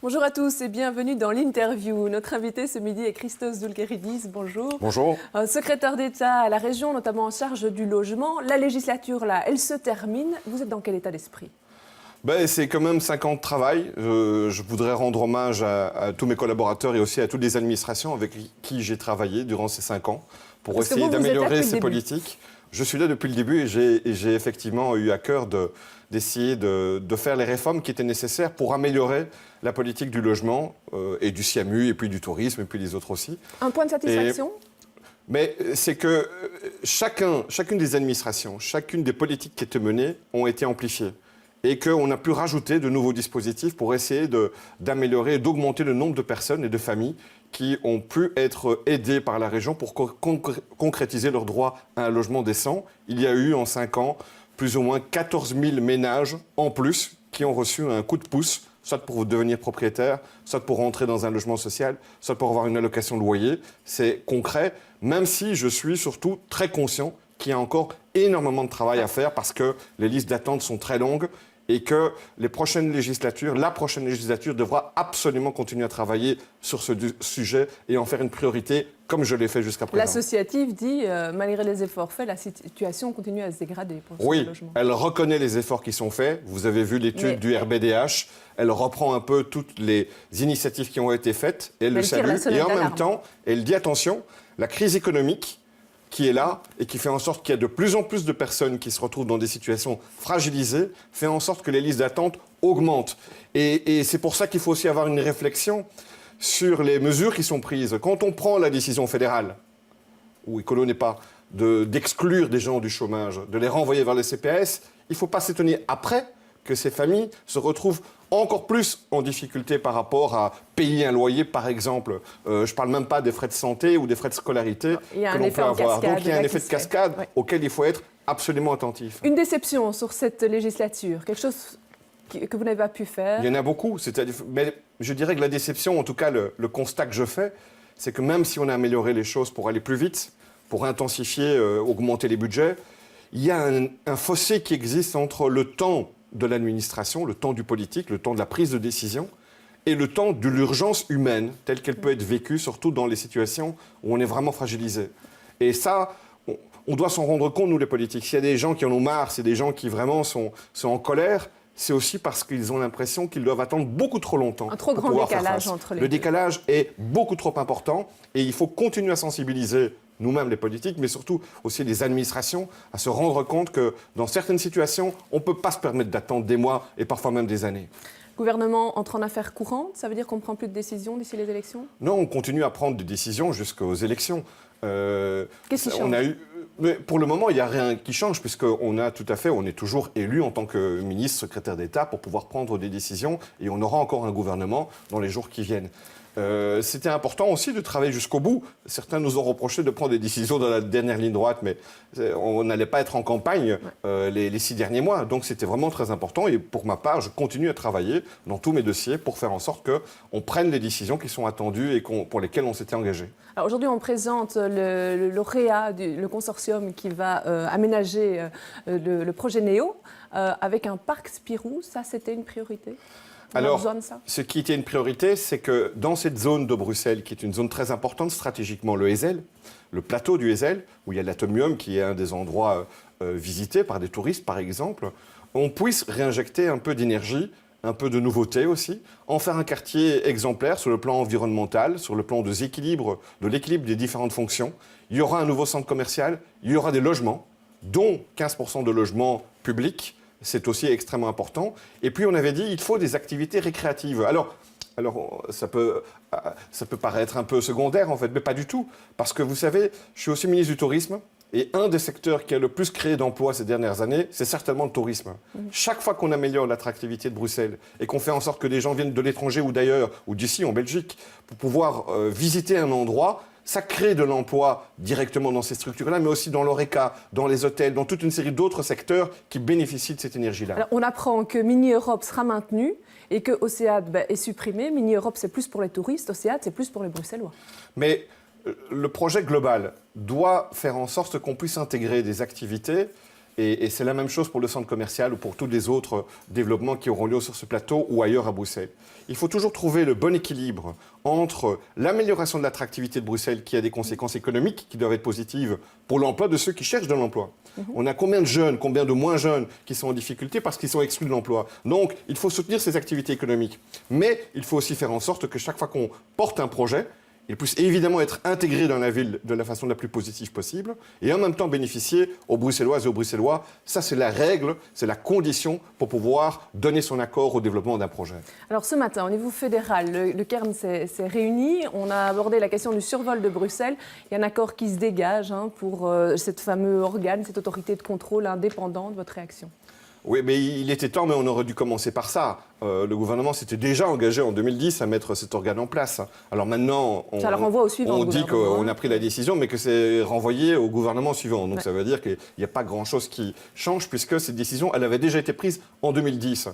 Bonjour à tous et bienvenue dans l'interview. Notre invité ce midi est Christos Doulkeridis. Bonjour. Bonjour. Secrétaire d'État à la région, notamment en charge du logement. La législature, là, elle se termine. Vous êtes dans quel état d'esprit ? C'est quand même 5 ans de travail. Je voudrais rendre hommage à tous mes collaborateurs et aussi à toutes les administrations avec qui j'ai travaillé durant ces 5 ans pour essayer d'améliorer ces politiques. Je suis là depuis le début et j'ai effectivement eu à cœur d'essayer de faire les réformes qui étaient nécessaires pour améliorer la politique du logement et du SIAMU et puis du tourisme et puis les autres aussi. Un point de satisfaction ? Mais c'est que chacune des administrations, chacune des politiques qui étaient menées ont été amplifiées. Et qu'on a pu rajouter de nouveaux dispositifs pour essayer d'améliorer et d'augmenter le nombre de personnes et de familles qui ont pu être aidées par la région pour concrétiser leur droit à un logement décent. Il y a eu en 5 ans plus ou moins 14 000 ménages en plus qui ont reçu un coup de pouce, soit pour devenir propriétaire, soit pour rentrer dans un logement social, soit pour avoir une allocation de loyer. C'est concret, même si je suis surtout très conscient qu'il y a encore énormément de travail à faire parce que les listes d'attente sont très longues et que la prochaine législature devra absolument continuer à travailler sur ce sujet et en faire une priorité comme je l'ai fait jusqu'à présent. L'associative dit, malgré les efforts faits, la situation continue à se dégrader pour ce logement. Elle reconnaît les efforts qui sont faits. Vous avez vu l'étude du RBDH. Elle reprend un peu toutes les initiatives qui ont été faites et elle le salue. Et en même temps, elle dit attention, la crise économique qui est là et qui fait en sorte qu'il y a de plus en plus de personnes qui se retrouvent dans des situations fragilisées, fait en sorte que les listes d'attente augmentent. Et c'est pour ça qu'il faut aussi avoir une réflexion sur les mesures qui sont prises. Quand on prend la décision fédérale, où Écolo n'est pas, d'exclure des gens du chômage, de les renvoyer vers les CPS, il ne faut pas s'étonner après que ces familles se retrouvent encore plus en difficulté par rapport à payer un loyer, par exemple. Je ne parle même pas des frais de santé ou des frais de scolarité que l'on peut avoir. Donc il y a un effet de cascade auquel il faut être absolument attentif. Une déception sur cette législature, quelque chose que vous n'avez pas pu faire ? Il y en a beaucoup. Mais je dirais que la déception, en tout cas le constat que je fais, c'est que même si on a amélioré les choses pour aller plus vite, pour intensifier, augmenter les budgets, il y a un fossé qui existe entre le temps de l'administration, le temps du politique, le temps de la prise de décision et le temps de l'urgence humaine telle qu'elle peut être vécue, surtout dans les situations où on est vraiment fragilisé. Et ça, on doit s'en rendre compte, nous les politiques. S'il y a des gens qui en ont marre, c'est des gens qui vraiment sont en colère, c'est aussi parce qu'ils ont l'impression qu'ils doivent attendre beaucoup trop longtemps. Un trop grand décalage entre les deux. Le décalage est beaucoup trop important et il faut continuer à sensibiliser nous-mêmes les politiques, mais surtout aussi les administrations, à se rendre compte que dans certaines situations, on ne peut pas se permettre d'attendre des mois et parfois même des années. Le gouvernement entre en affaires courantes, ça veut dire qu'on ne prend plus de décisions d'ici les élections ? Non, on continue à prendre des décisions jusqu'aux élections. Qu'est-ce qui change ? Mais pour le moment, il n'y a rien qui change, puisqu'on est toujours élu en tant que ministre, secrétaire d'État, pour pouvoir prendre des décisions, et on aura encore un gouvernement dans les jours qui viennent. C'était important aussi de travailler jusqu'au bout. Certains nous ont reproché de prendre des décisions dans la dernière ligne droite, mais on n'allait pas être en campagne les 6 derniers mois. Donc c'était vraiment très important. Et pour ma part, je continue à travailler dans tous mes dossiers pour faire en sorte qu'on prenne les décisions qui sont attendues et pour lesquelles on s'était engagé. Alors aujourd'hui, on présente le lauréat, le consortium qui va aménager le projet NEO avec un parc Spirou. Ça, c'était une priorité ? Alors, ce qui était une priorité, c'est que dans cette zone de Bruxelles, qui est une zone très importante stratégiquement, le Heysel, le plateau du Heysel, où il y a l'Atomium, qui est un des endroits visités par des touristes, par exemple, on puisse réinjecter un peu d'énergie, un peu de nouveauté aussi, en faire un quartier exemplaire sur le plan environnemental, sur le plan de l'équilibre des différentes fonctions. Il y aura un nouveau centre commercial, il y aura des logements, dont 15% de logements publics. C'est aussi extrêmement important. Et puis, on avait dit il faut des activités récréatives. Alors ça peut paraître un peu secondaire, en fait, mais pas du tout. Parce que, vous savez, je suis aussi ministre du Tourisme. Et un des secteurs qui a le plus créé d'emplois ces dernières années, c'est certainement le tourisme. Chaque fois qu'on améliore l'attractivité de Bruxelles et qu'on fait en sorte que des gens viennent de l'étranger ou d'ailleurs, ou d'ici, en Belgique, pour pouvoir visiter un endroit, ça crée de l'emploi directement dans ces structures-là, mais aussi dans l'ORECA, dans les hôtels, dans toute une série d'autres secteurs qui bénéficient de cette énergie-là. Alors, on apprend que Mini-Europe sera maintenu et que Océade est supprimé. Mini-Europe, c'est plus pour les touristes, Océade, c'est plus pour les Bruxellois. Mais le projet global doit faire en sorte qu'on puisse intégrer des activités Et c'est la même chose pour le centre commercial ou pour tous les autres développements qui auront lieu sur ce plateau ou ailleurs à Bruxelles. Il faut toujours trouver le bon équilibre entre l'amélioration de l'attractivité de Bruxelles, qui a des conséquences économiques qui doivent être positives pour l'emploi de ceux qui cherchent de l'emploi. On a combien de jeunes, combien de moins jeunes qui sont en difficulté parce qu'ils sont exclus de l'emploi. Donc, il faut soutenir ces activités économiques. Mais il faut aussi faire en sorte que chaque fois qu'on porte un projet, il puisse évidemment être intégré dans la ville de la façon la plus positive possible et en même temps bénéficier aux Bruxelloises et aux Bruxellois. Ça, c'est la règle, c'est la condition pour pouvoir donner son accord au développement d'un projet. Alors ce matin, au niveau fédéral, le Cairn s'est réuni. On a abordé la question du survol de Bruxelles. Il y a un accord qui se dégage pour cette fameux organe, cette autorité de contrôle indépendante. Votre réaction ? Oui, mais il était temps, mais on aurait dû commencer par ça. Le gouvernement s'était déjà engagé en 2010 à mettre cet organe en place. Alors maintenant, on dit qu'on a pris la décision, mais que c'est renvoyé au gouvernement suivant. Donc ça veut dire qu'il n'y a pas grand-chose qui change, puisque cette décision, elle avait déjà été prise en 2010.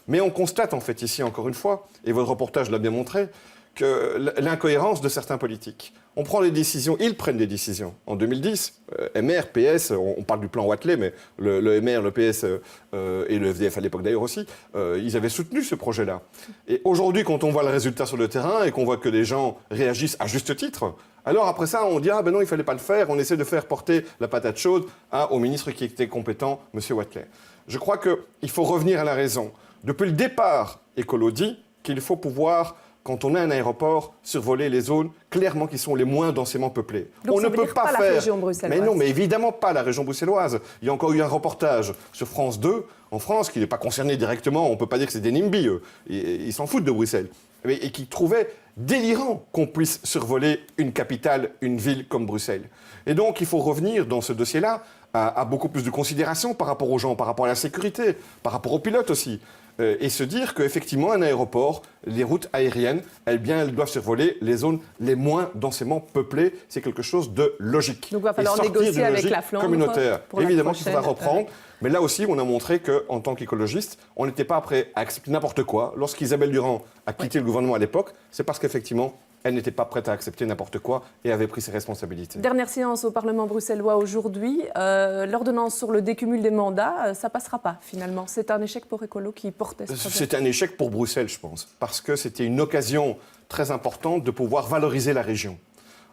Mais on constate en fait ici, encore une fois, et votre reportage l'a bien montré, que l'incohérence de certains politiques. On prend des décisions, ils prennent des décisions. En 2010, MR, PS, on parle du plan Watley, mais le MR, le PS et le FDF à l'époque d'ailleurs aussi, ils avaient soutenu ce projet-là. Et aujourd'hui, quand on voit le résultat sur le terrain et qu'on voit que les gens réagissent à juste titre, alors après ça, on dit « Ah ben non, il ne fallait pas le faire », on essaie de faire porter la patate chaude au ministre qui était compétent, M. Watley. Je crois qu'il faut revenir à la raison. Depuis le départ, Écolo dit qu'il faut pouvoir, quand on a un aéroport, survoler les zones clairement qui sont les moins densément peuplées. Donc on ne peut pas faire. La région bruxelloise. Mais non, mais évidemment pas la région bruxelloise. Il y a encore eu un reportage sur France 2 en France qui n'est pas concerné directement. On ne peut pas dire que c'est des NIMBY. Ils s'en foutent de Bruxelles. Et qui trouvait délirant qu'on puisse survoler une capitale, une ville comme Bruxelles. Et donc il faut revenir dans ce dossier-là à beaucoup plus de considération par rapport aux gens, par rapport à la sécurité, par rapport aux pilotes aussi. Et se dire qu'effectivement, un aéroport, les routes aériennes, elles doivent survoler les zones les moins densément peuplées. C'est quelque chose de logique. Donc il va falloir négocier avec la Flandre communautaire. Évidemment qu'il faudra reprendre. Mais là aussi, on a montré qu'en tant qu'écologiste, on n'était pas prêt à accepter n'importe quoi. Lorsqu'Isabelle Durand a quitté le gouvernement à l'époque, c'est parce qu'effectivement, elle n'était pas prête à accepter n'importe quoi et avait pris ses responsabilités. Dernière séance au Parlement bruxellois aujourd'hui. L'ordonnance sur le décumul des mandats, ça ne passera pas finalement. C'est un échec pour Écolo qui portait ce projet. C'est un échec pour Bruxelles, je pense, parce que c'était une occasion très importante de pouvoir valoriser la région.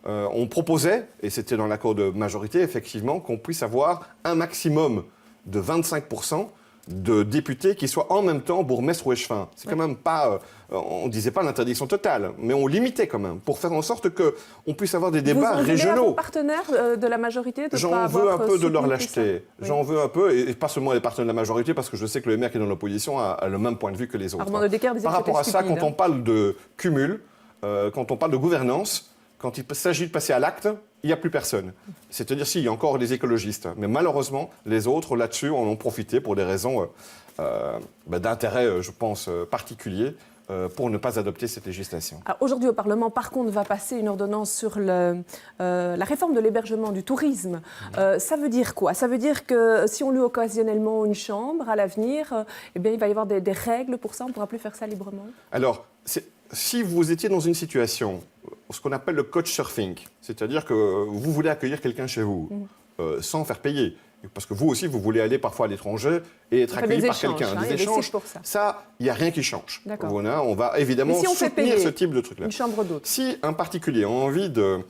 On proposait, et c'était dans l'accord de majorité, effectivement, qu'on puisse avoir un maximum de 25% de députés qui soient en même temps bourgmestre ou échevin. C'est quand même pas... on ne disait pas l'interdiction totale, mais on limitait quand même, pour faire en sorte qu'on puisse avoir des débats régionaux. Vous voulez partenaires de la majorité de J'en veux un peu de leur lâcheté. Oui. J'en veux un peu, et pas seulement les partenaires de la majorité, parce que je sais que le maire qui est dans l'opposition a le même point de vue que les autres. Par rapport à ça, quand on parle de cumul, quand on parle de gouvernance, quand il s'agit de passer à l'acte, il n'y a plus personne. C'est-à-dire, il y a encore les écologistes. Mais malheureusement, les autres, là-dessus, en ont profité pour des raisons d'intérêt, je pense, particulier, pour ne pas adopter cette législation. Aujourd'hui, au Parlement, par contre, va passer une ordonnance sur la réforme de l'hébergement du tourisme. Ça veut dire quoi? Ça veut dire que si on loue occasionnellement une chambre, à l'avenir, il va y avoir des règles pour ça, on ne pourra plus faire ça librement? Alors, si vous étiez dans une situation, ce qu'on appelle le couchsurfing, c'est-à-dire que vous voulez accueillir quelqu'un chez vous sans faire payer, parce que vous aussi, vous voulez aller parfois à l'étranger et être accueilli par quelqu'un. Des échanges, ça, il n'y a rien qui change. On va évidemment soutenir ce type de truc-là. Une chambre d'hôte. Si un particulier a envie de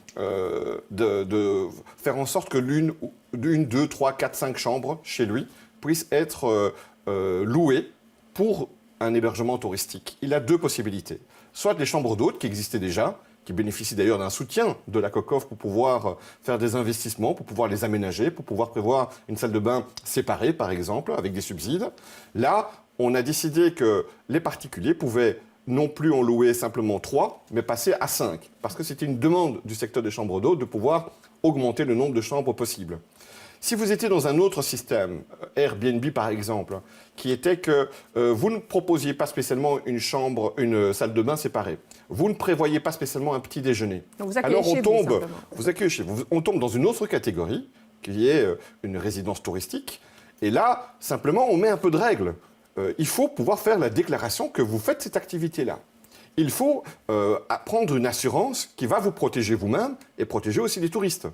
faire en sorte que l'une, 2, 3, 4, 5 chambres chez lui puissent être louées pour un hébergement touristique, il a deux possibilités. Soit les chambres d'hôtes qui existaient déjà, qui bénéficient d'ailleurs d'un soutien de la COCOF pour pouvoir faire des investissements, pour pouvoir les aménager, pour pouvoir prévoir une salle de bain séparée, par exemple, avec des subsides. Là, on a décidé que les particuliers pouvaient non plus en louer simplement 3, mais passer à 5, parce que c'était une demande du secteur des chambres d'hôtes de pouvoir augmenter le nombre de chambres possibles. Si vous étiez dans un autre système, Airbnb par exemple, qui était que vous ne proposiez pas spécialement une salle de bain séparée, vous ne prévoyez pas spécialement un petit déjeuner. Donc vous accueillez chez vous accueillez chez vous. On tombe dans une autre catégorie, qui est une résidence touristique, et là, simplement, on met un peu de règles. Il faut pouvoir faire la déclaration que vous faites cette activité-là. Il faut prendre une assurance qui va vous protéger vous-même et protéger aussi les touristes.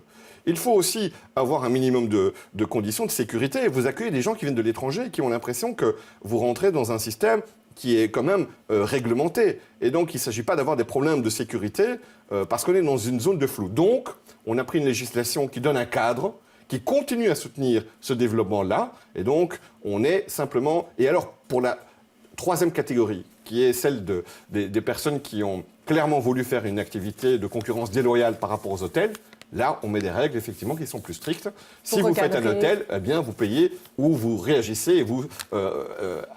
Il faut aussi avoir un minimum de conditions de sécurité. Et vous accueillez des gens qui viennent de l'étranger et qui ont l'impression que vous rentrez dans un système qui est quand même réglementé. Et donc, il ne s'agit pas d'avoir des problèmes de sécurité parce qu'on est dans une zone de flou. Donc, on a pris une législation qui donne un cadre, qui continue à soutenir ce développement-là. Et donc, on est simplement... Et alors, pour la troisième catégorie, qui est celle des personnes qui ont clairement voulu faire une activité de concurrence déloyale par rapport aux hôtels, là, on met des règles, effectivement, qui sont plus strictes. Si vous faites un hôtel, eh bien, vous payez ou vous réagissez et vous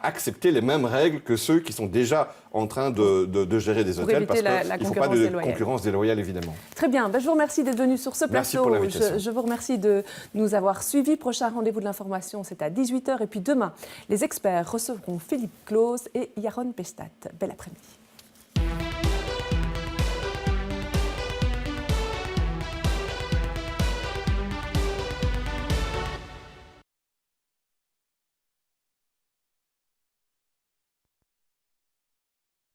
acceptez les mêmes règles que ceux qui sont déjà en train de gérer des hôtels, parce qu'il ne faut pas de concurrence déloyale, évidemment. Très bien. Ben, je vous remercie d'être venu sur ce plateau. Merci pour l'invitation. Je vous remercie de nous avoir suivis. Prochain rendez-vous de l'information, c'est à 18h. Et puis demain, les experts recevront Philippe Claus et Yaron Pestat. Bel après-midi.